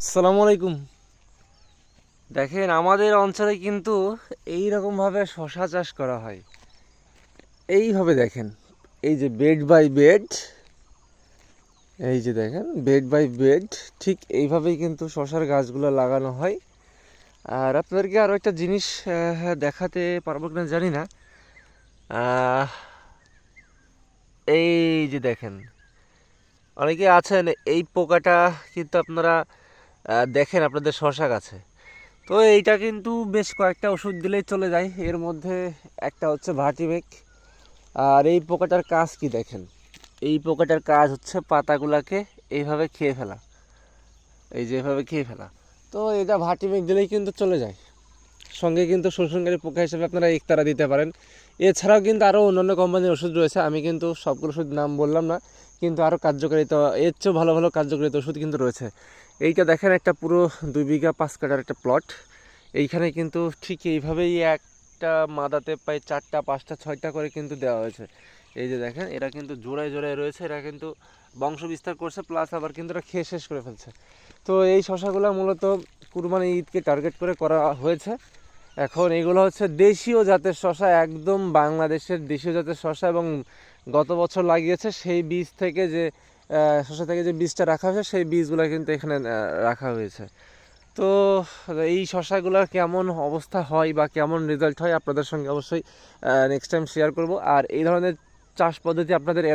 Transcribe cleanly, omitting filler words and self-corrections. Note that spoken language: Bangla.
আসসালামু আলাইকুম। দেখেন আমাদের অঞ্চলে কিন্তু এই রকমভাবে শশা চাষ করা হয়। এইভাবে দেখেন, এই যে বেড বাই বেড, এই যে দেখেন বেড বাই বেড, ঠিক এইভাবেই কিন্তু শশার গাছগুলো লাগানো হয়। আর আপনাদেরকে আরও একটা জিনিস দেখাতে পারবো কিনা জানি না। আহ, এই যে দেখেন, অনেকে আছেন এই পোকাটা কিন্তু আপনারা দেখেন আপনাদের শশা গাছে। তো এইটা কিন্তু বেশ কয়েকটা ওষুধ দিলেই চলে যায়। এর মধ্যে একটা হচ্ছে ভার্টিমেক। আর এই পোকাটার কাজ কি দেখেন, এই পোকাটার কাজ হচ্ছে পাতাগুলাকে এইভাবে খেয়ে ফেলা, এই যে এভাবে খেয়ে ফেলা। তো এটা ভার্টিমেক দিলেই কিন্তু চলে যায়। সঙ্গে কিন্তু শোষণকারী পোকা হিসেবে আপনারা একতারা দিতে পারেন। এছাড়াও কিন্তু আরও অন্যান্য কোম্পানির ওষুধ রয়েছে, আমি কিন্তু সবগুলো ওষুধ নাম বললাম না, কিন্তু আরও কার্যকারিতা, এর চেয়েও ভালো ভালো কার্যকারিতা ওষুধ কিন্তু রয়েছে। এইটা দেখেন একটা পুরো 2 বিঘা 5 কাঠার একটা প্লট। এইখানে কিন্তু ঠিক এইভাবেই একটা মাদাতে প্রায় 4টা 5টা 6টা করে কিন্তু দেওয়া হয়েছে। এই যে দেখেন এরা কিন্তু জোড়ায় জোড়ায় রয়েছে, এরা কিন্তু বংশ বিস্তার করছে, প্লাস আবার কিন্তু এরা খেয়ে শেষ করে ফেলছে। তো এই শশাগুলো মূলত কুরবানি ঈদকে টার্গেট করে করা হয়েছে। এখন এগুলো হচ্ছে দেশীয় জাতের শশা, একদম বাংলাদেশের দেশীয় জাতের শশা, এবং গত বছর লাগিয়েছে সেই বীজ থেকে যে শশা থেকে যে বীজটা রাখা হয়েছে সেই বীজগুলো কিন্তু এখানে রাখা হয়েছে। তো এই শশাগুলোর কেমন অবস্থা হয় বা কেমন রেজাল্ট হয় আপনাদের সঙ্গে অবশ্যই নেক্সট টাইম শেয়ার করব। আর এই ধরনের চাষ পদ্ধতি আপনাদের